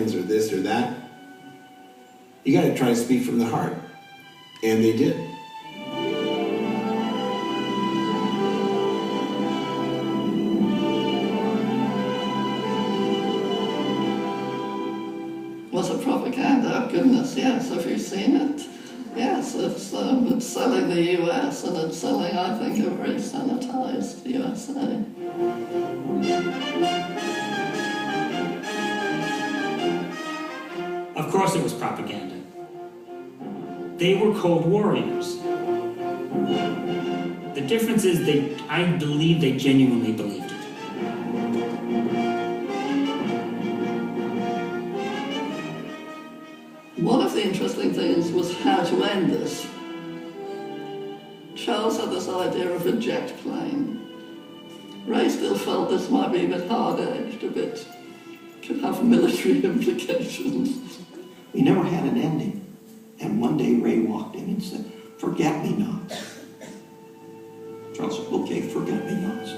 Americans or this or that. You got to try to speak from the heart. And they did. Was it propaganda? Goodness, yes. Have you seen it? Yes, it's selling the US, and it's selling, I think, a very sanitized USA. Of course it was propaganda. They were Cold Warriors. The difference is I believe they genuinely believed it. One of the interesting things was how to end this. Charles had this idea of a jet plane. Ray still felt this might be a bit hard-edged, could have military implications. We never had an ending. And one day Ray walked in and said, "Forget-me-nots." Charles said, "Okay, forget-me-nots."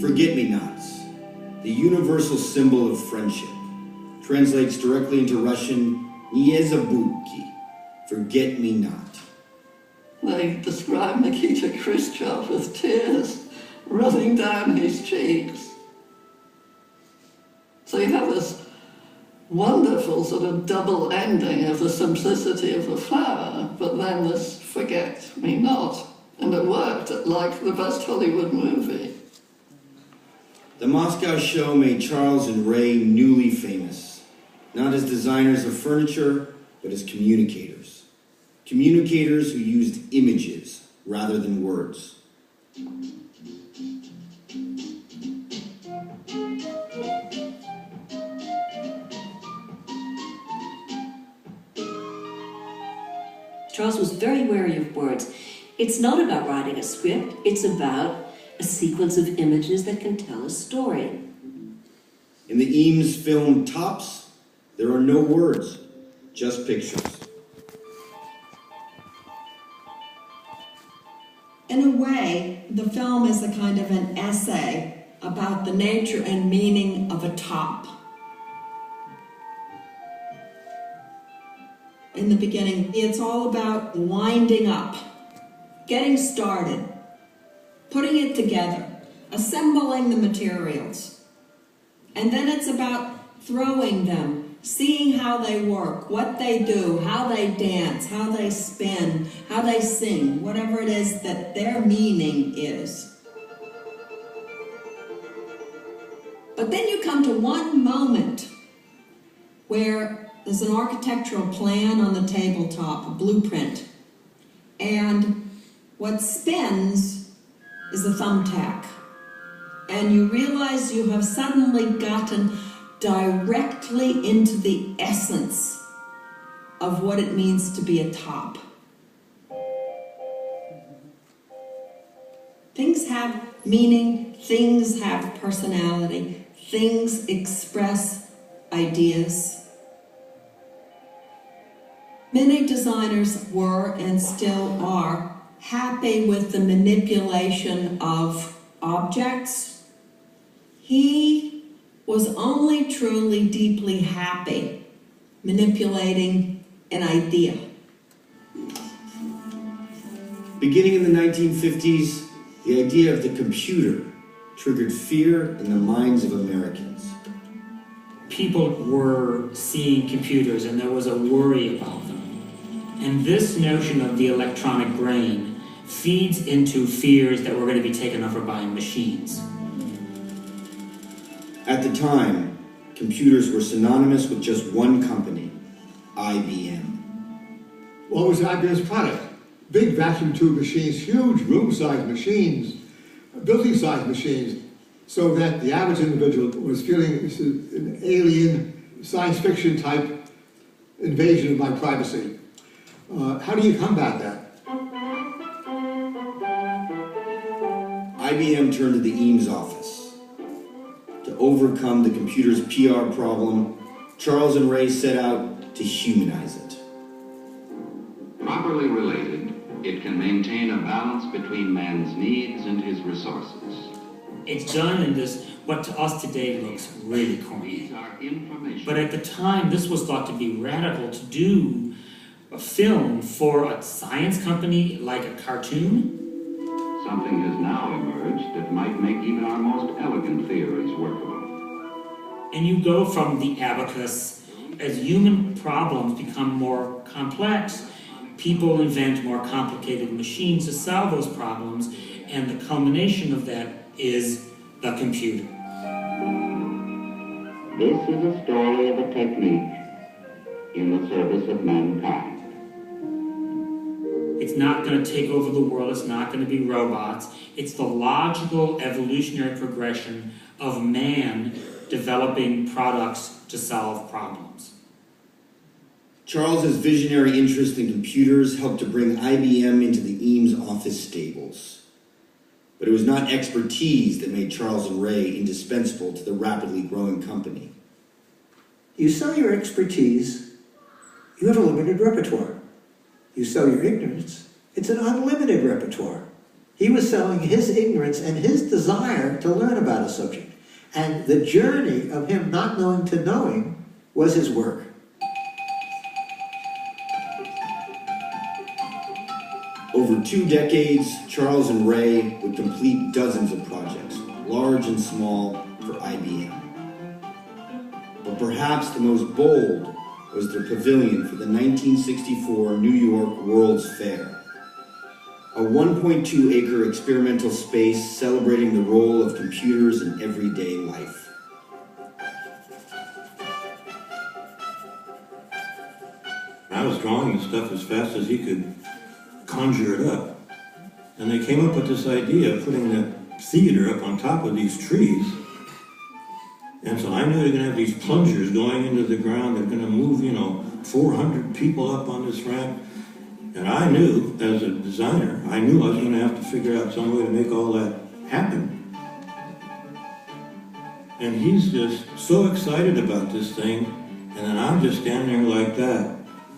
Forget-me-nots, the universal symbol of friendship, translates directly into Russian, "Nie zabudki," forget-me-not. They describe Nikita Khrushchev with tears running down his cheeks. So you have this wonderful sort of double ending of the simplicity of the flower, but then this forget-me-not. And it worked like the best Hollywood movie. The Moscow show made Charles and Ray newly famous, not as designers of furniture, but as communicators. Communicators who used images rather than words. Charles was very wary of words. It's not about writing a script, it's about a sequence of images that can tell a story. In the Eames film Tops, there are no words, just pictures. In a way, the film is a kind of an essay about the nature and meaning of a top. In the beginning, it's all about winding up, getting started, putting it together, assembling the materials. And then it's about throwing them, seeing how they work, what they do, how they dance, how they spin, how they sing, whatever it is that their meaning is. But then you come to one moment where there's an architectural plan on the tabletop, a blueprint, and what spins is a thumbtack. And you realize you have suddenly gotten directly into the essence of what it means to be a top. Things have meaning, things have personality, things express ideas. Many designers were and still are happy with the manipulation of objects. He was only truly deeply happy manipulating an idea. Beginning in the 1950s, the idea of the computer triggered fear in the minds of Americans. People were seeing computers and there was a worry about them. And this notion of the electronic brain feeds into fears that we're going to be taken over by machines. At the time, computers were synonymous with just one company, IBM. What was IBM's product? Big vacuum tube machines, huge room-sized machines, building-sized machines, so that the average individual was feeling this is an alien science fiction type invasion of my privacy. How do you combat that? IBM turned to the Eames office. To overcome the computer's PR problem, Charles and Ray set out to humanize it. Properly related, it can can maintain a balance between man's needs and his resources. It's done in this, what to us today looks really corny. These are information. But at the time, this was thought to be radical to do a film for a science company like a cartoon. Something has now emerged that might make even our most elegant theories workable. And you go from the abacus, as human problems become more complex, people invent more complicated machines to solve those problems, and the culmination of that is the computer. This is a story of a technique in the service of mankind. It's not going to take over the world, it's not going to be robots. It's the logical evolutionary progression of man developing products to solve problems. Charles's visionary interest in computers helped to bring IBM into the Eames office stables. But it was not expertise that made Charles and Ray indispensable to the rapidly growing company. You sell your expertise, you have a limited repertoire. You sell your ignorance, it's an unlimited repertoire. He was selling his ignorance and his desire to learn about a subject. And the journey of him not knowing to knowing was his work. Over 2 decades, Charles and Ray would complete dozens of projects, large and small, for IBM. But perhaps the most bold was their pavilion for the 1964 New York World's Fair, a 1.2-acre experimental space celebrating the role of computers in everyday life. I was drawing the stuff as fast as he could conjure it up. And they came up with this idea of putting the theater up on top of these trees. And so I knew they're going to have these plungers going into the ground. They're going to move, 400 people up on this ramp. And I knew, as a designer, I was going to have to figure out some way to make all that happen. And he's just so excited about this thing. And then I'm just standing there like that.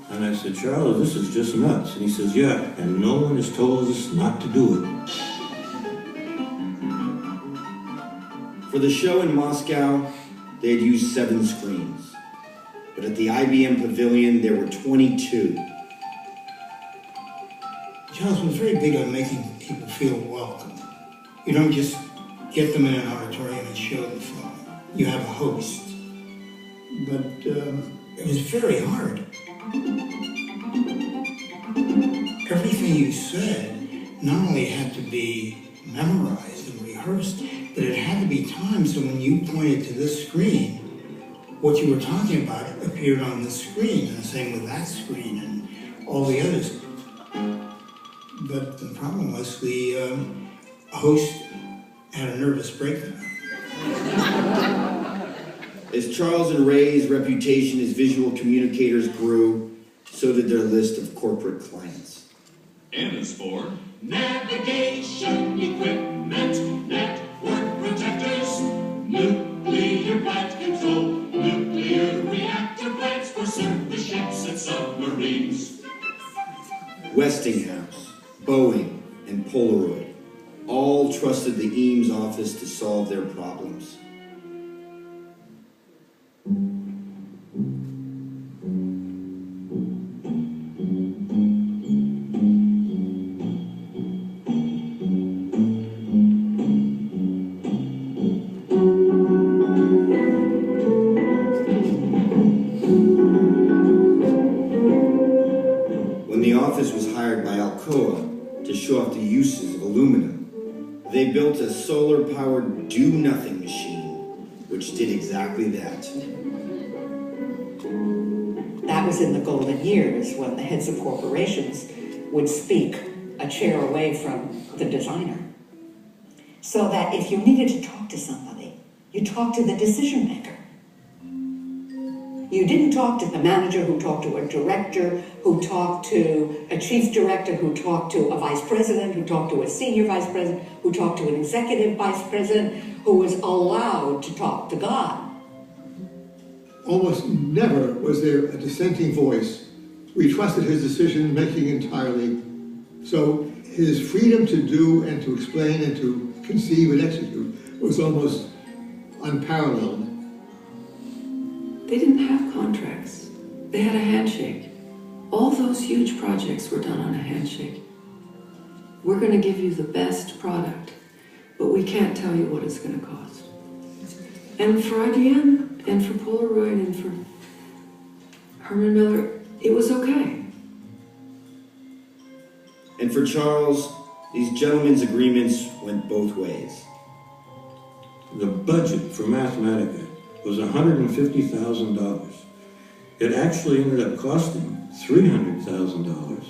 And I said, Charles, this is just nuts. And he says, yeah, and no one has told us not to do it. For the show in Moscow, they had used 7 screens. But at the IBM Pavilion, there were 22. Charles was very big on making people feel welcome. You don't just get them in an auditorium and show the film. You have a host. But it was very hard. Everything you said not only had to be memorized and rehearsed, but it had to be timed so when you pointed to this screen, what you were talking about appeared on the screen, and the same with that screen and all the others. But the problem was the host had a nervous breakdown. As Charles and Ray's reputation as visual communicators grew, so did their list of corporate clients. N is for navigation equipment, network protectors, nuclear plant control, nuclear reactor plants for surface ships and submarines. Westinghouse, Boeing, and Polaroid all trusted the Eames office to solve their problems. To show off the uses of aluminum, they built a solar-powered do-nothing machine, which did exactly that. That was in the golden years when the heads of corporations would speak a chair away from the designer. So that if you needed to talk to somebody, you talked to the decision maker. You didn't talk to the manager who talked to a director, who talked to a chief director, who talked to a vice president, who talked to a senior vice president, who talked to an executive vice president, who was allowed to talk to God. Almost never was there a dissenting voice. We trusted his decision-making entirely. So his freedom to do and to explain and to conceive and execute was almost unparalleled. They didn't have contracts. They had a handshake. All those huge projects were done on a handshake. We're going to give you the best product, but we can't tell you what it's going to cost. And for IBM, and for Polaroid, and for Herman Miller, it was okay. And for Charles, these gentlemen's agreements went both ways. The budget for Mathematica was $150,000. It actually ended up costing $300,000,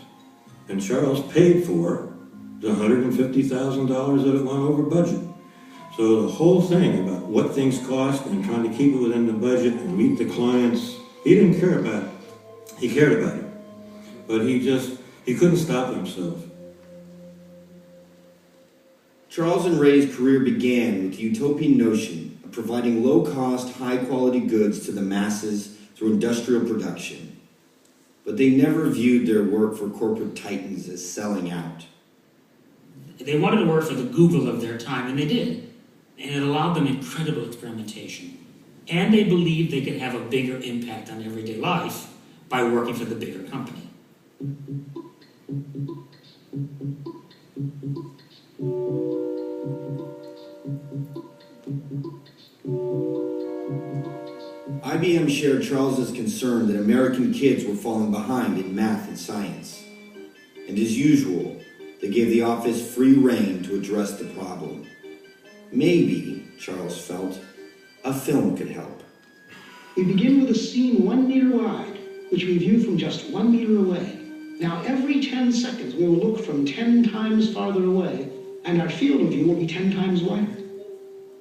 and Charles paid for the $150,000 that it went over budget. So the whole thing about what things cost and trying to keep it within the budget and meet the clients, he didn't care about it. He cared about it, but he couldn't stop himself. Charles and Ray's career began with the utopian notion of providing low-cost, high-quality goods to the masses through industrial production. But they never viewed their work for corporate titans as selling out. They wanted to work for the Google of their time, and they did. And it allowed them incredible experimentation. And they believed they could have a bigger impact on everyday life by working for the bigger company. IBM shared Charles's concern that American kids were falling behind in math and science. And as usual, they gave the office free rein to address the problem. Maybe, Charles felt, a film could help. We begin with a scene 1 meter wide, which we view from just 1 meter away. Now, every 10 seconds, we will look from 10 times farther away, and our field of view will be 10 times wider.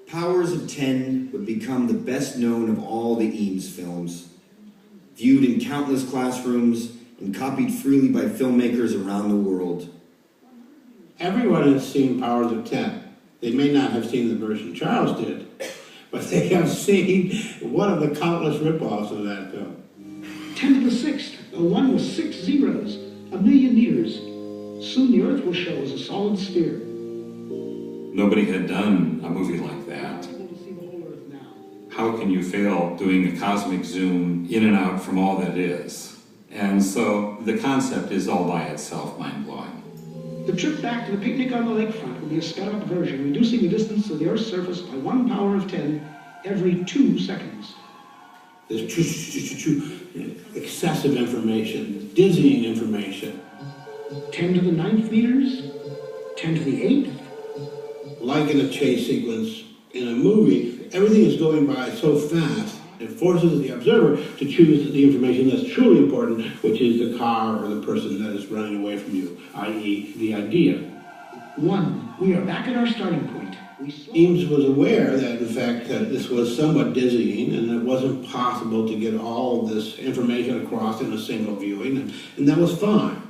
Powers of 10 would become the best known of all the Eames films, viewed in countless classrooms and copied freely by filmmakers around the world. Everyone has seen Powers of 10. They may not have seen the version Charles did, but they have seen one of the countless rip-offs of that film. 10 to the 6th, a 1 with 6 zeros, 1,000,000 years. Soon the Earth will show as a solid sphere. Nobody had done a movie like that. How can you fail doing a cosmic zoom in and out from all that is? And so the concept is all by itself mind-blowing. The trip back to the picnic on the lakefront will be a sped-up version, reducing the distance to the Earth's surface by 1 power of 10 every 2 seconds. There's excessive information, dizzying information. 10 to the 9th meters, 10 to the 8th. Like in a chase sequence in a movie, everything is going by so fast, it forces the observer to choose the information that's truly important, which is the car or the person that is running away from you, i.e. the idea. 1. We are back at our starting point. Eames was aware that, in fact, that this was somewhat dizzying and it wasn't possible to get all of this information across in a single viewing, and that was fine.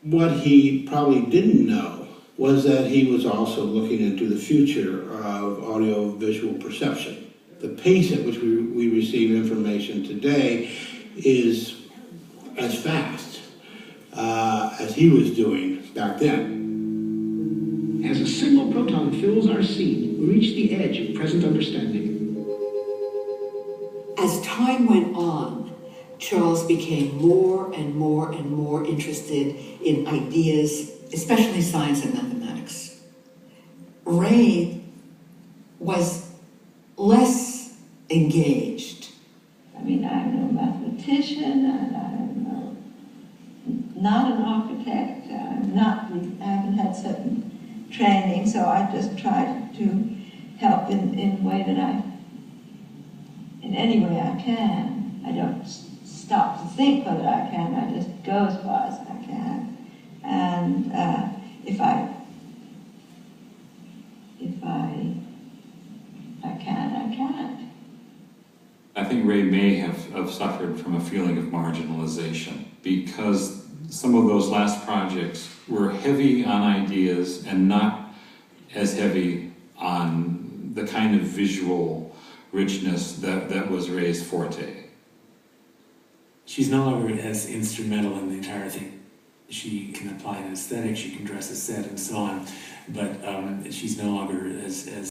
What he probably didn't know was that he was also looking into the future of audio-visual perception. The pace at which we receive information today is as fast as he was doing back then. As a single proton fills our scene, we reach the edge of present understanding. As time went on, Charles became more and more and more interested in ideas, especially science and mathematics. Ray was less engaged. I mean, I'm no mathematician, and I'm not an architect, I haven't had certain training, so I just try to help in any way I can. I don't stop to think whether I can, I just go as far as I can. And if I can, I can't. I think Ray may have suffered from a feeling of marginalization because some of those last projects were heavy on ideas and not as heavy on the kind of visual richness that was Ray's forte. She's no longer as instrumental in the entire thing. she can apply an aesthetic, she can dress a set and so on, but she's no longer as